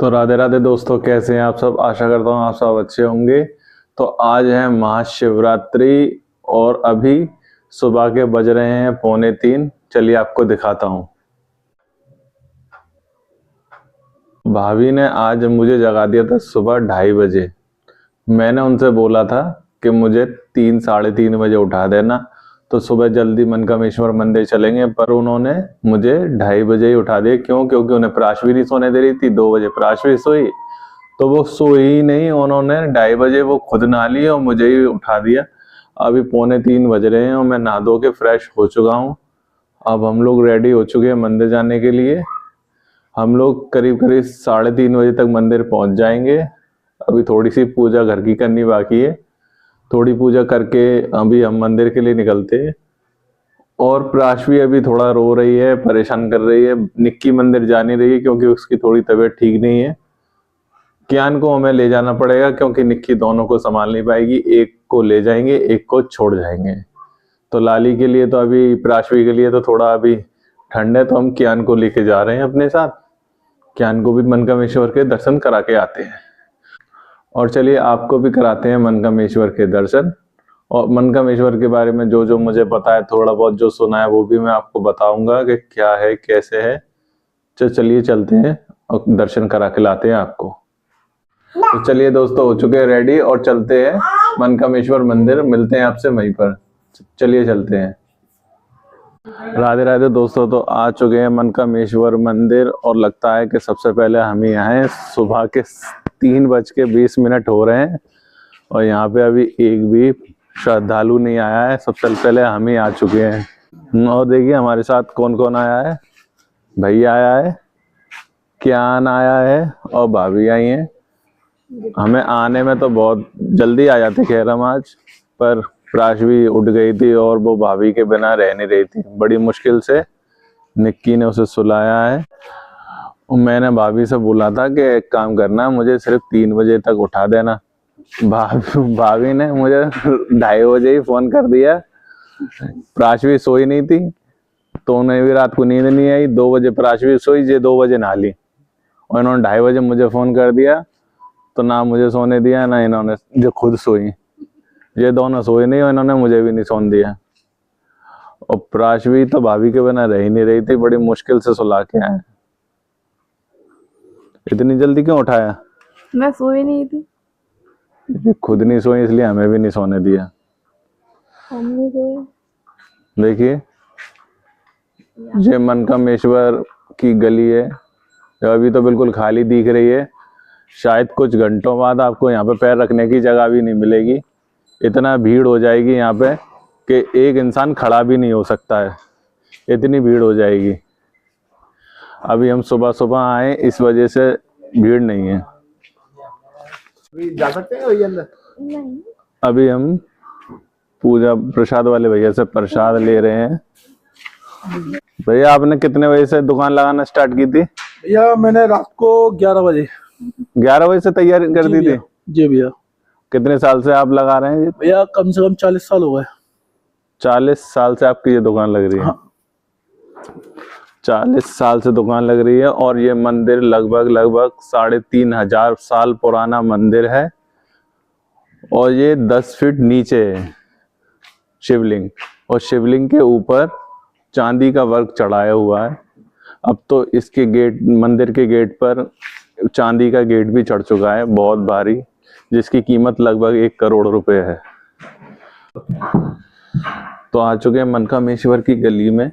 तो राधे राधे दोस्तों, कैसे हैं आप सब। आशा करता हूँ आप सब अच्छे होंगे। तो आज है महाशिवरात्रि और अभी सुबह के बज रहे हैं 2:45। चलिए आपको दिखाता हूँ। भाभी ने आज मुझे जगा दिया था सुबह 2:30 बजे। मैंने उनसे बोला था कि मुझे 3 साढ़े 3 बजे उठा देना, तो सुबह जल्दी मनकामेश्वर मंदिर चलेंगे, पर उन्होंने मुझे 2:30 बजे ही उठा दिया। क्यों? क्योंकि उन्हें प्राशवी नहीं सोने दे रही थी। 2 बजे प्राशवी सोई तो वो सोई ही नहीं। उन्होंने 2:30 बजे वो खुद नहा ली और मुझे ही उठा दिया। अभी 2:45 बज रहे हैं और मैं नहा धो के फ्रेश हो चुका हूँ। अब हम लोग रेडी हो चुके हैं मंदिर जाने के लिए। हम लोग करीब करीब 3:30 बजे तक मंदिर पहुंच जाएंगे। अभी थोड़ी सी पूजा घर की करनी बाकी है। थोड़ी पूजा करके अभी हम मंदिर के लिए निकलते हैं। और प्राशवी अभी थोड़ा रो रही है, परेशान कर रही है। निक्की मंदिर जा नहीं रही है क्योंकि उसकी थोड़ी तबीयत ठीक नहीं है। कियान को हमें ले जाना पड़ेगा क्योंकि निक्की दोनों को संभाल नहीं पाएगी। एक को ले जाएंगे, एक को छोड़ जाएंगे। तो लाली के लिए तो अभी, प्राशवी के लिए तो थोड़ा अभी ठंड है, तो हम कियान को लेके जा रहे हैं अपने साथ। कियान को भी मनकामेश्वर के दर्शन करा के आते हैं। और चलिए आपको भी कराते हैं मनकामेश्वर के दर्शन। और मनकामेश्वर के बारे में जो जो मुझे पता है, थोड़ा बहुत जो सुना है, वो भी मैं आपको बताऊंगा कि क्या है कैसे है। तो चलिए चलते हैं और दर्शन करा के लाते हैं आपको। तो चलिए दोस्तों, हो चुके हैं रेडी और चलते हैं मनकामेश्वर मंदिर। मिलते हैं आपसे वहीं पर। चलिए चलते हैं। राधे राधे दोस्तों, तो आ चुके हैं मनकामेश्वर मंदिर और लगता है कि सबसे पहले हम ही आए। सुबह के 3:20 हो रहे हैं और यहाँ पे अभी एक भी श्रद्धालु नहीं आया है। सबसे पहले हम ही आ चुके हैं। और देखिए हमारे साथ कौन कौन आया है। भैया आया है, कियान आया है और भाभी आई है। हमें आने में तो बहुत जल्दी आ जाते खैर हम आज, पर प्राशवी उठ गई थी और वो भाभी के बिना रह नहीं रही थी। बड़ी मुश्किल से निक्की ने उसे सुलाया है। मैंने भाभी से बोला था कि एक काम करना, मुझे सिर्फ 3 बजे तक उठा देना। भाभी ने मुझे 2:30 बजे ही फोन कर दिया। प्राशवी सोई नहीं थी तो उन्हें भी रात को नींद नहीं आई। 2 बजे प्राशवी सोई, ये 2 बजे नहा ली और इन्होंने 2:30 बजे मुझे फोन कर दिया। तो ना मुझे सोने दिया, ना इन्होंने, जो खुद सोई। ये दोनों सोए नहीं और इन्होंने मुझे भी नहीं सोने दिया। और प्राशवी तो भाभी के बिना रह ही नहीं रही थी। बड़ी मुश्किल से सुला के आए। इतनी जल्दी क्यों उठाया? मैं सोई नहीं थी। खुद नहीं सोई इसलिए हमें भी नहीं सोने दिया। देखिए ये मनकामेश्वर की गली है, अभी तो बिल्कुल खाली दिख रही है। शायद कुछ घंटों बाद आपको यहाँ पे पैर रखने की जगह भी नहीं मिलेगी। इतना भीड़ हो जाएगी यहाँ पे कि एक इंसान खड़ा भी नहीं हो सकता है, इतनी भीड़ हो जाएगी। अभी हम सुबह सुबह आए, इस वजह से भीड़ नहीं है। जा सकते हैं वही अंदर? नहीं। अभी हम पूजा प्रसाद वाले भैया से प्रसाद ले रहे हैं। भैया आपने कितने बजे से दुकान लगाना स्टार्ट की थी? भैया मैंने रात को 11 बजे 11 बजे से तैयारी कर दी थी? जी भैया। कितने साल से आप लगा रहे हैं? भैया कम से कम 40 साल हो गए। 40 साल से आपकी ये दुकान लग रही है? हाँ। 40 साल से दुकान लग रही है। और ये मंदिर लगभग 3,500 साल पुराना मंदिर है। और ये 10 फीट नीचे है शिवलिंग, और शिवलिंग के ऊपर चांदी का वर्क चढ़ाया हुआ है। अब तो इसके गेट, मंदिर के गेट पर चांदी का गेट भी चढ़ चुका है, बहुत भारी, जिसकी कीमत लगभग 1 करोड़ रुपए है। तो आ चुके हैं मनकामेश्वर की गली में।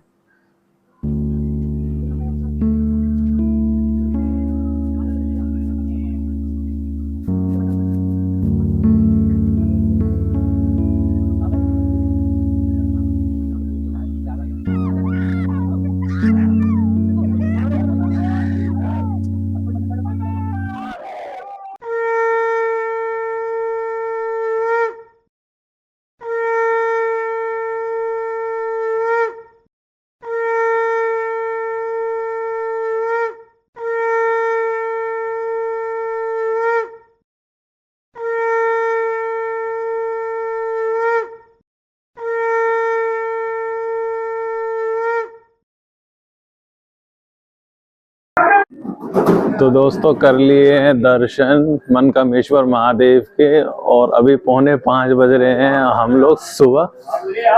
तो दोस्तों कर लिए हैं दर्शन मनकामेश्वर महादेव के और अभी 4:45 बज रहे हैं। हम लोग सुबह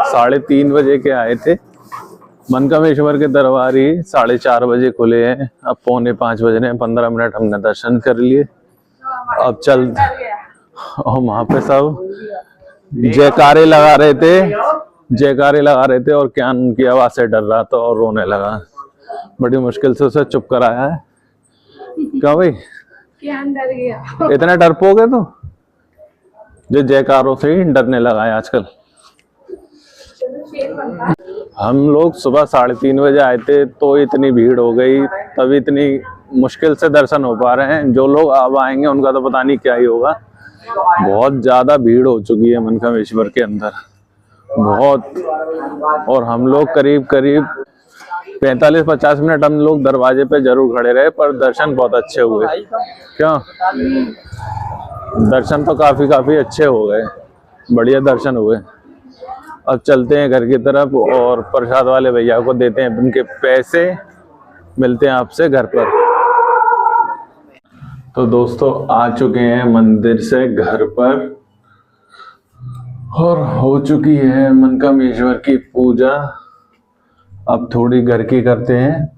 3:30 बजे के आए थे। मनकामेश्वर के दरबार ही 4:30 बजे खुले हैं। अब 4:45 बज रहे हैं। 15 मिनट हमने दर्शन कर लिए। अब चल और वहाँ पे सब जयकारे लगा रहे थे और क्या उनकी आवाज से डर रहा था और रोने लगा। बड़ी मुश्किल से उसे चुप कराया है। क्या भाई क्या डर गया? इतना डरपोक है तू जो जयकारों से ही डरने लगा है आजकल। हम लोग सुबह 3:30 बजे आए थे तो इतनी भीड़ हो गई, तभी इतनी मुश्किल से दर्शन हो पा रहे हैं। जो लोग अब आएंगे उनका तो पता नहीं क्या ही होगा। बहुत ज्यादा भीड़ हो चुकी है मनकामेश्वर के अंदर, बहुत। और हम लोग करीब 45-50 मिनट हम लोग दरवाजे पे जरूर खड़े रहे, पर दर्शन बहुत अच्छे हुए। क्या दर्शन तो काफी अच्छे हो गए, बढ़िया दर्शन हुए। अब चलते हैं घर की तरफ और प्रसाद वाले भैया को देते हैं उनके पैसे। मिलते हैं आपसे घर पर। तो दोस्तों आ चुके हैं मंदिर से घर पर और हो चुकी है मनकामेश्वर की पूजा। अब थोड़ी घर की करते हैं।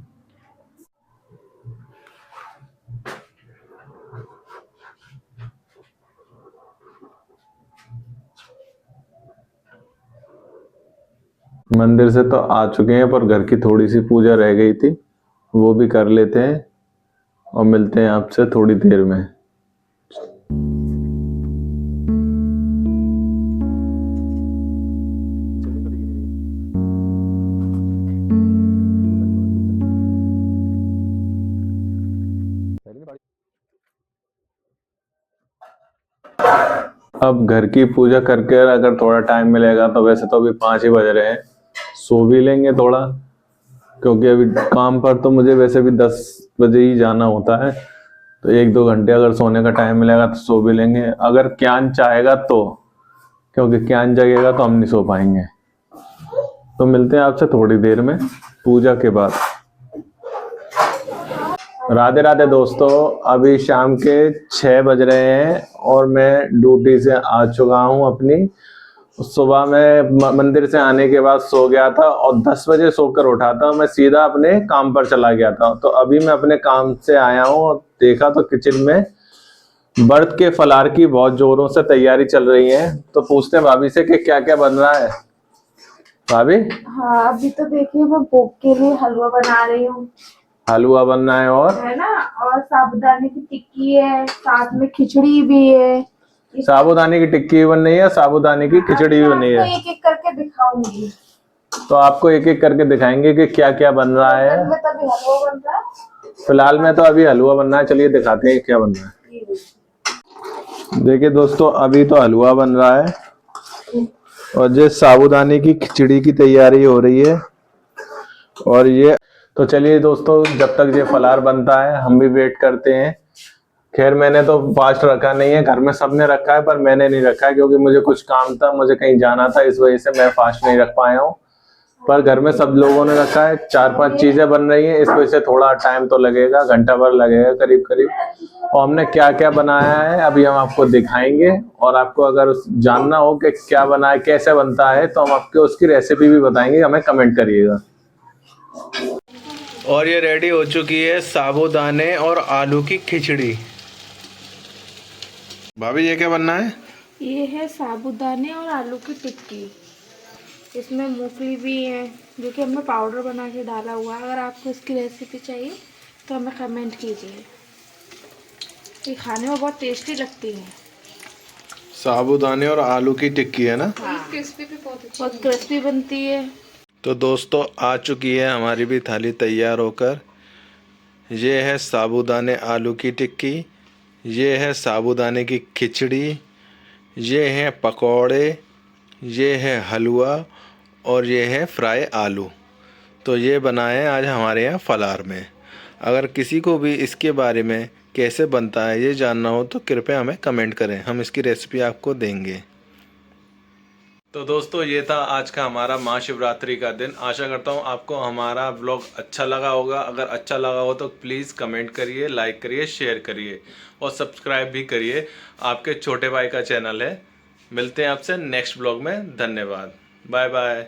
मंदिर से तो आ चुके हैं पर घर की थोड़ी सी पूजा रह गई थी, वो भी कर लेते हैं और मिलते हैं आपसे थोड़ी देर में। अब घर की पूजा करके अगर थोड़ा टाइम मिलेगा तो वैसे तो अभी 5 ही बज रहे हैं, सो भी लेंगे थोड़ा, क्योंकि अभी काम पर तो मुझे वैसे भी 10 बजे ही जाना होता है। तो 1-2 घंटे अगर सोने का टाइम मिलेगा तो सो भी लेंगे, अगर क्यान चाहेगा तो, क्योंकि क्यान जगेगा तो हम नहीं सो पाएंगे। तो मिलते हैं आपसे थोड़ी देर में पूजा के बाद। राधे राधे दोस्तों, अभी शाम के 6 बज रहे हैं और मैं ड्यूटी से आ चुका हूं अपनी। सुबह मैं मंदिर से आने के बाद सो गया था और 10 बजे सोकर उठा था। मैं सीधा अपने काम पर चला गया था। तो अभी मैं अपने काम से आया हूं और देखा तो किचन में व्रत के फलार की बहुत जोरों से तैयारी चल रही है। तो पूछते हैं भाभी से कि क्या क्या बन रहा है। भाभी हाँ, अभी तो देखिए मैं भोग के लिए हलवा बना रही हूँ। हलवा बनना है और है ना, और साबूदाने की टिक्की है, साथ में खिचड़ी भी है। साबूदाने की टिक्की भी बन रही है, साबूदाने की खिचड़ी भी बनी है। एक एक करके दिखाऊंगी। तो आपको एक एक करके दिखाएंगे कि क्या क्या बन रहा है। में तो अभी हलवा बन रहा है। फिलहाल में तो अभी हलवा बनना है, चलिए दिखाते हैं क्या बन रहा है। देखिए दोस्तों, अभी तो हलवा बन रहा है और ये साबूदाने की खिचड़ी की तैयारी हो रही है। और ये तो चलिए दोस्तों, जब तक ये फलार बनता है हम भी वेट करते हैं। खैर मैंने तो फास्ट रखा नहीं है, घर में सबने रखा है पर मैंने नहीं रखा है, क्योंकि मुझे कुछ काम था, मुझे कहीं जाना था, इस वजह से मैं फास्ट नहीं रख पाया हूँ। पर घर में सब लोगों ने रखा है। 4-5 चीजें बन रही हैं, इस वजह से थोड़ा टाइम तो लगेगा, घंटा भर लगेगा करीब करीब। और हमने क्या क्या बनाया है अभी हम आपको दिखाएंगे। और आपको अगर जानना हो कि क्या बना है, कैसे बनता है, तो हम आपको उसकी रेसिपी भी बताएंगे, हमें कमेंट करिएगा। और ये रेडी हो चुकी है साबूदाने और आलू की खिचड़ी। भाभी ये क्या बनना है? ये है साबूदाने और आलू की टिक्की। इसमें मूंगफली भी है, जो कि हमने पाउडर बना के डाला हुआ है। अगर आपको इसकी रेसिपी चाहिए तो हमें कमेंट कीजिए। ये खाने में बहुत टेस्टी लगती है। साबूदाने और आलू की टिक्की है ना? हाँ, क्रिस्पी भी बहुत क्रिस्पी बनती है। तो दोस्तों आ चुकी है हमारी भी थाली तैयार होकर। ये है साबूदाने आलू की टिक्की, ये है साबूदाने की खिचड़ी, ये है पकौड़े, ये है हलवा और ये है फ्राई आलू। तो ये बनाए आज हमारे यहाँ फलार में। अगर किसी को भी इसके बारे में कैसे बनता है ये जानना हो तो कृपया हमें कमेंट करें, हम इसकी रेसिपी आपको देंगे। तो दोस्तों ये था आज का हमारा महाशिवरात्रि का दिन। आशा करता हूँ आपको हमारा व्लॉग अच्छा लगा होगा। अगर अच्छा लगा हो तो प्लीज़ कमेंट करिए, लाइक करिए, शेयर करिए और सब्सक्राइब भी करिए। आपके छोटे भाई का चैनल है। मिलते हैं आपसे नेक्स्ट व्लॉग में। धन्यवाद। Bye bye.